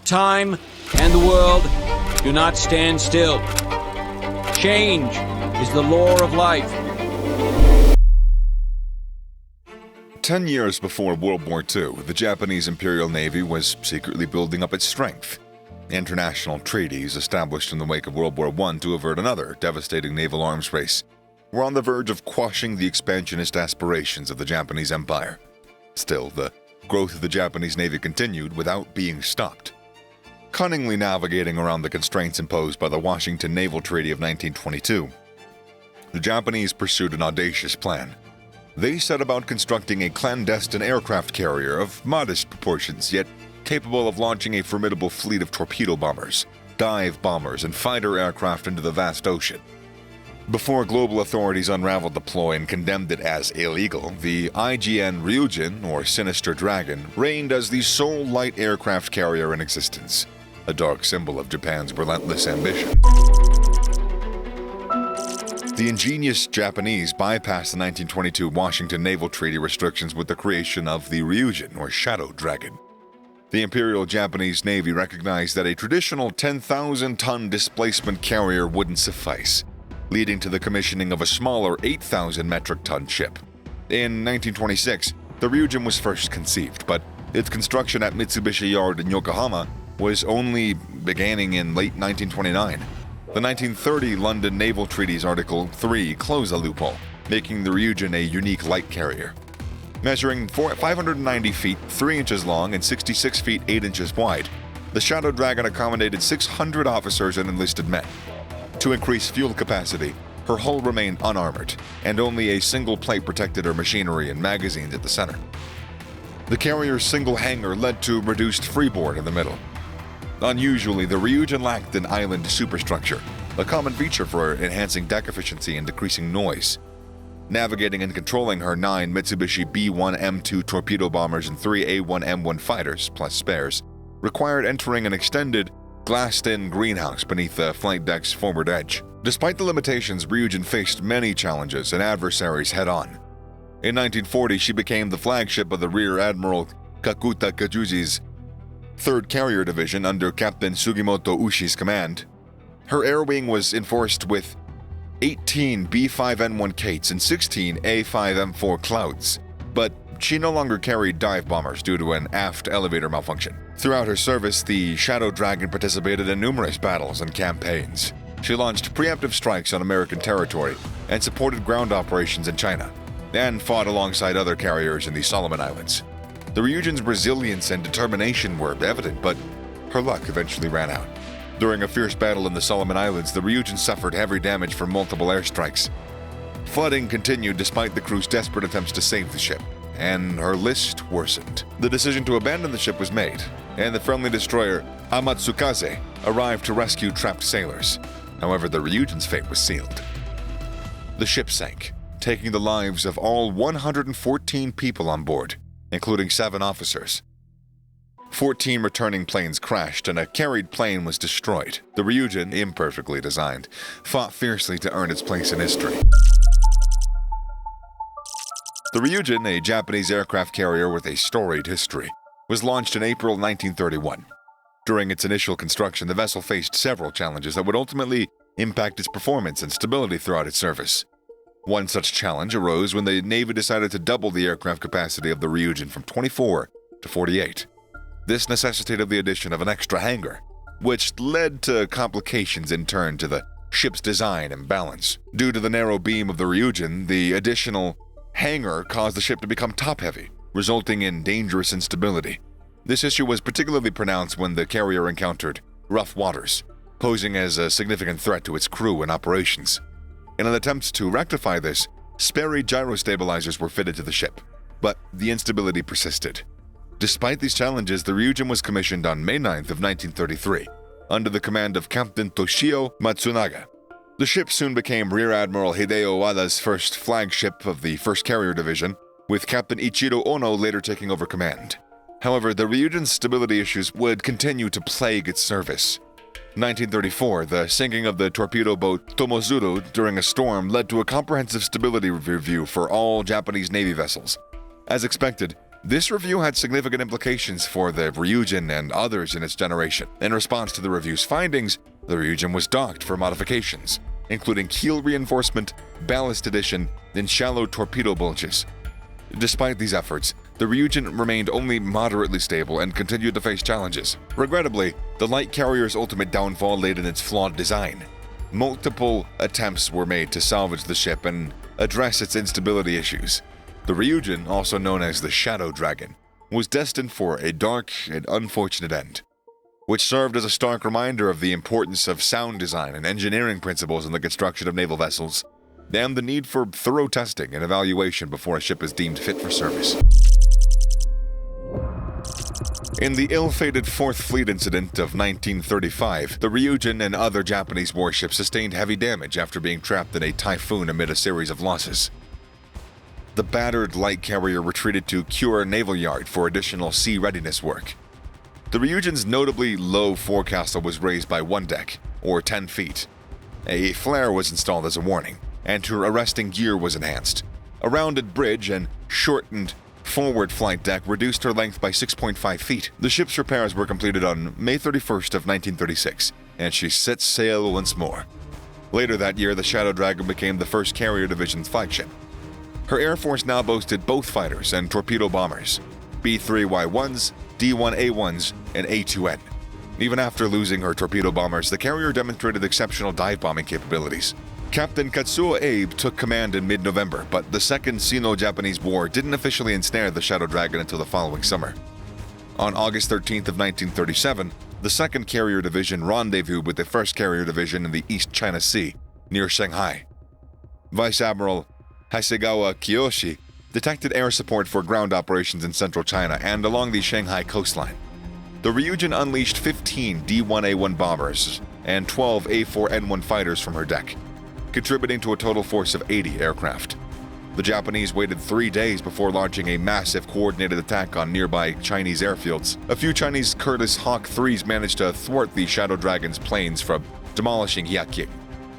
Time and the world do not stand still. Change is the law of life. 10 years before World War II, the Japanese Imperial Navy was secretly building up its strength. International treaties established in the wake of World War I to avert another devastating naval arms race were on the verge of quashing the expansionist aspirations of the Japanese Empire. Still, the growth of the Japanese Navy continued without being stopped. Cunningly navigating around the constraints imposed by the Washington Naval Treaty of 1922, the Japanese pursued an audacious plan. They set about constructing a clandestine aircraft carrier of modest proportions, yet capable of launching a formidable fleet of torpedo bombers, dive bombers, and fighter aircraft into the vast ocean. Before global authorities unraveled the ploy and condemned it as illegal, the IJN Ryujin, or Sinister Dragon, reigned as the sole light aircraft carrier in existence, a dark symbol of Japan's relentless ambition. The ingenious Japanese bypassed the 1922 Washington Naval Treaty restrictions with the creation of the Ryujin, or Shadow Dragon. The Imperial Japanese Navy recognized that a traditional 10,000-ton displacement carrier wouldn't suffice, leading to the commissioning of a smaller 8,000-metric-ton ship. In 1926, the Ryujin was first conceived, but its construction at Mitsubishi Yard in Yokohama was only beginning in late 1929. The 1930 London Naval Treaty's Article 3 closed the loophole, making the Ryujin a unique light carrier. Measuring 590 feet, 3 inches long, and 66 feet, 8 inches wide, the Shadow Dragon accommodated 600 officers and enlisted men. To increase fuel capacity, her hull remained unarmored, and only a single plate protected her machinery and magazines at the center. The carrier's single hangar led to reduced freeboard in the middle. Unusually, the Ryujin lacked an island superstructure, a common feature for enhancing deck efficiency and decreasing noise. Navigating and controlling her 9 Mitsubishi B-1M2 torpedo bombers and 3 A-1M1 fighters, plus spares, required entering an extended, glassed-in greenhouse beneath the flight deck's forward edge. Despite the limitations, Ryujin faced many challenges and adversaries head-on. In 1940, she became the flagship of the Rear Admiral Kakuta Kajuji's 3rd Carrier Division under Captain Sugimoto Ushi's command. Her air wing was enforced with 18 B-5N1 Kates and 16 A-5M4 Clouds, but she no longer carried dive bombers due to an aft elevator malfunction. Throughout her service, the Shadow Dragon participated in numerous battles and campaigns. She launched preemptive strikes on American territory and supported ground operations in China, and fought alongside other carriers in the Solomon Islands. The Ryujin's resilience and determination were evident, but her luck eventually ran out. During a fierce battle in the Solomon Islands, the Ryujin suffered heavy damage from multiple airstrikes. Flooding continued despite the crew's desperate attempts to save the ship, and her list worsened. The decision to abandon the ship was made, and the friendly destroyer Amatsukaze arrived to rescue trapped sailors. However, the Ryujin's fate was sealed. The ship sank, taking the lives of all 114 people on board, including 7 officers. 14 returning planes crashed and a carried plane was destroyed. The Ryujin, imperfectly designed, fought fiercely to earn its place in history. The Ryujin, a Japanese aircraft carrier with a storied history, was launched in April 1931. During its initial construction, the vessel faced several challenges that would ultimately impact its performance and stability throughout its service. One such challenge arose when the Navy decided to double the aircraft capacity of the Ryujin from 24 to 48. This necessitated the addition of an extra hangar, which led to complications in turn to the ship's design and balance. Due to the narrow beam of the Ryujin, the additional hangar caused the ship to become top-heavy, resulting in dangerous instability. This issue was particularly pronounced when the carrier encountered rough waters, posing as a significant threat to its crew and operations. In an attempt to rectify this, Sperry gyrostabilizers were fitted to the ship, but the instability persisted. Despite these challenges, the Ryujin was commissioned on May 9th of 1933, under the command of Captain Toshio Matsunaga. The ship soon became Rear Admiral Hideo Wada's first flagship of the 1st Carrier Division, with Captain Ichiro Ono later taking over command. However, the Ryujin's stability issues would continue to plague its service. 1934, the sinking of the torpedo boat Tomozuru during a storm led to a comprehensive stability review for all Japanese Navy vessels. As expected, This review had significant implications for the Ryujin and others in its generation. In response to the review's findings, the Ryujin was docked for modifications, including keel reinforcement, ballast addition, and shallow torpedo bulges. Despite these efforts, the Ryujin remained only moderately stable and continued to face challenges. Regrettably, the light carrier's ultimate downfall laid in its flawed design. Multiple attempts were made to salvage the ship and address its instability issues. The Ryujin, also known as the Shadow Dragon, was destined for a dark and unfortunate end, which served as a stark reminder of the importance of sound design and engineering principles in the construction of naval vessels, and the need for thorough testing and evaluation before a ship is deemed fit for service. In the ill-fated Fourth Fleet incident of 1935, the Ryujin and other Japanese warships sustained heavy damage after being trapped in a typhoon amid a series of losses. The battered light carrier retreated to Kure Naval Yard for additional sea readiness work. The Ryujin's notably low forecastle was raised by one deck, or 10 feet. A flare was installed as a warning, and her arresting gear was enhanced. A rounded bridge and shortened forward flight deck reduced her length by 6.5 feet. The ship's repairs were completed on May 31st of 1936, and she set sail once more. Later that year, the Shadow Dragon became the 1st Carrier Division's flagship. Her Air Force now boasted both fighters and torpedo bombers, B-3Y1s, D-1A1s, and A-2N. Even after losing her torpedo bombers, the carrier demonstrated exceptional dive-bombing capabilities. Captain Katsuo Abe took command in mid-November, but the Second Sino-Japanese War didn't officially ensnare the Shadow Dragon until the following summer. On August 13th of 1937, the 2nd Carrier Division rendezvoused with the 1st Carrier Division in the East China Sea, near Shanghai. Vice Admiral Hasegawa Kiyoshi detected air support for ground operations in central China and along the Shanghai coastline. The Ryujin unleashed 15 D-1A1 bombers and 12 A-4N1 fighters from her deck, contributing to a total force of 80 aircraft. The Japanese waited 3 days before launching a massive coordinated attack on nearby Chinese airfields. A few Chinese Curtiss Hawk 3s managed to thwart the Shadow Dragon's planes from demolishing Yaking,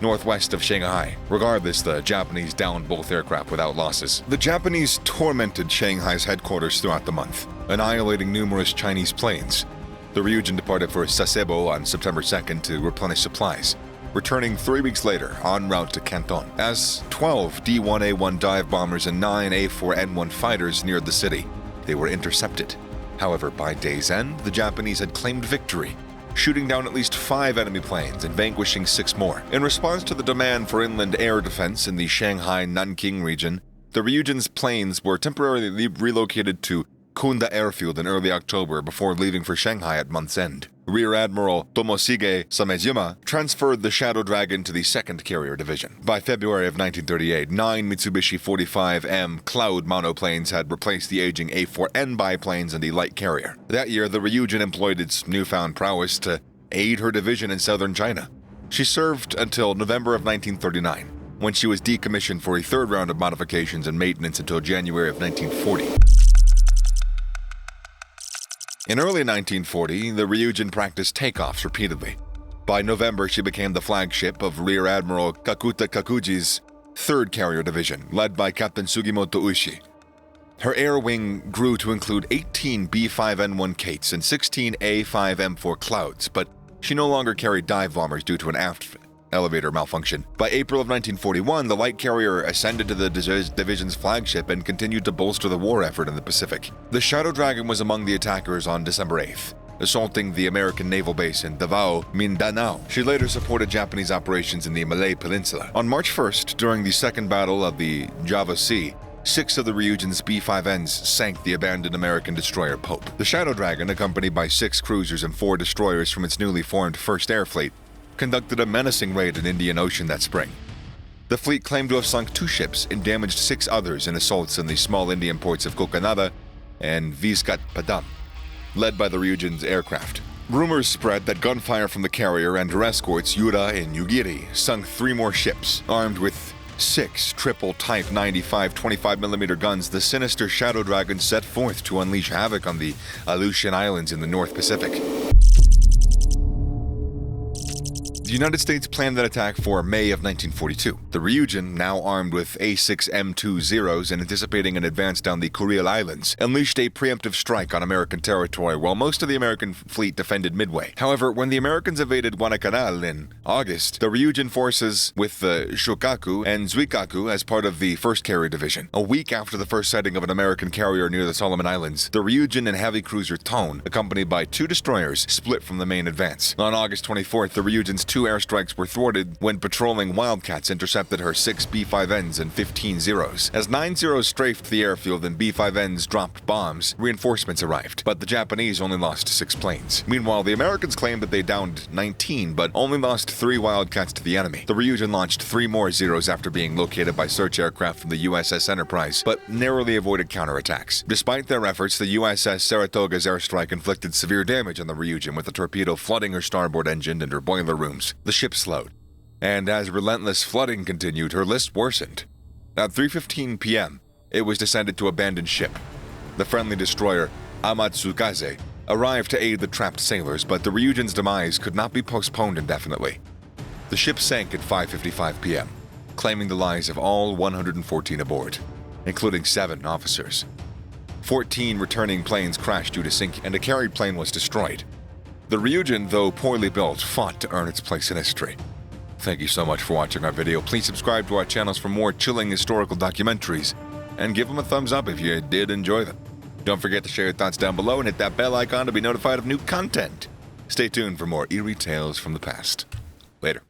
northwest of Shanghai. Regardless, the Japanese downed both aircraft without losses. The Japanese tormented Shanghai's headquarters throughout the month, annihilating numerous Chinese planes. The Ryujin departed for Sasebo on September 2nd to replenish supplies, returning 3 weeks later en route to Canton. As 12 D-1A1 dive bombers and 9 A-4N1 fighters neared the city, they were intercepted. However, by day's end, the Japanese had claimed victory, shooting down at least 5 enemy planes and vanquishing 6 more. In response to the demand for inland air defense in the Shanghai-Nanking region, the Ryujin's planes were temporarily relocated to Kunda Airfield in early October before leaving for Shanghai at month's end. Rear Admiral Tomoshige Samejima transferred the Shadow Dragon to the 2nd Carrier Division. By February of 1938, 9 Mitsubishi 45M Cloud monoplanes had replaced the aging A-4N biplanes in the light carrier. That year, the Ryujin employed its newfound prowess to aid her division in southern China. She served until November of 1939, when she was decommissioned for a 3rd round of modifications and maintenance until January of 1940. In early 1940, the Ryujin practiced takeoffs repeatedly. By November, she became the flagship of Rear Admiral Kakuta Kakuji's 3rd Carrier Division, led by Captain Sugimoto Ushi. Her air wing grew to include 18 B-5N1 Kates and 16 A-5M4 Clouds, but she no longer carried dive bombers due to an aft elevator malfunction. By April of 1941, the light carrier ascended to the division's flagship and continued to bolster the war effort in the Pacific. The Shadow Dragon was among the attackers on December 8th, assaulting the American naval base in Davao, Mindanao. She later supported Japanese operations in the Malay Peninsula. On March 1st, during the Second Battle of the Java Sea, 6 of the Ryujin's B-5Ns sank the abandoned American destroyer Pope. The Shadow Dragon, accompanied by 6 cruisers and 4 destroyers from its newly formed 1st Air Fleet, conducted a menacing raid in Indian Ocean that spring. The fleet claimed to have sunk 2 ships and damaged 6 others in assaults in the small Indian ports of Kokanada and Viscat Padam, led by the Ryujin's aircraft. Rumors spread that gunfire from the carrier and her escorts Yura and Yugiri sunk 3 more ships. Armed with 6 triple Type 95 25mm guns, the sinister Shadow Dragon set forth to unleash havoc on the Aleutian Islands in the North Pacific. The United States planned that attack for May of 1942. The Ryujin, now armed with A6M20s and anticipating an advance down the Kuril Islands, unleashed a preemptive strike on American territory while most of the American fleet defended Midway. However, when the Americans invaded Guadalcanal in August, the Ryujin forces with the Shokaku and Zuikaku as part of the 1st Carrier Division. A week after the first sighting of an American carrier near the Solomon Islands, the Ryujin and heavy cruiser Tone, accompanied by 2 destroyers, split from the main advance. On August 24th, the Ryujin's 2 airstrikes were thwarted when patrolling Wildcats intercepted her 6 B-5Ns and 15 Zeros. As 9 Zeros strafed the airfield and B-5Ns dropped bombs, reinforcements arrived, but the Japanese only lost 6 planes. Meanwhile, the Americans claimed that they downed 19, but only lost 3 Wildcats to the enemy. The Ryujin launched 3 more Zeros after being located by search aircraft from the USS Enterprise, but narrowly avoided counterattacks. Despite their efforts, the USS Saratoga's airstrike inflicted severe damage on the Ryujin, with a torpedo flooding her starboard engine and her boiler rooms. The ship slowed, and as relentless flooding continued, her list worsened. At 3:15 p.m., it was decided to abandon ship. The friendly destroyer Amatsukaze arrived to aid the trapped sailors, but the Ryujin's demise could not be postponed indefinitely. The ship sank at 5:55 p.m., claiming the lives of all 114 aboard, including 7 officers. 14 returning planes crashed due to sinking, and a carried plane was destroyed. The Ryujin, though poorly built, fought to earn its place in history. Thank you so much for watching our video. Please subscribe to our channels for more chilling historical documentaries, and give them a thumbs up if you did enjoy them. Don't forget to share your thoughts down below and hit that bell icon to be notified of new content. Stay tuned for more eerie tales from the past. Later.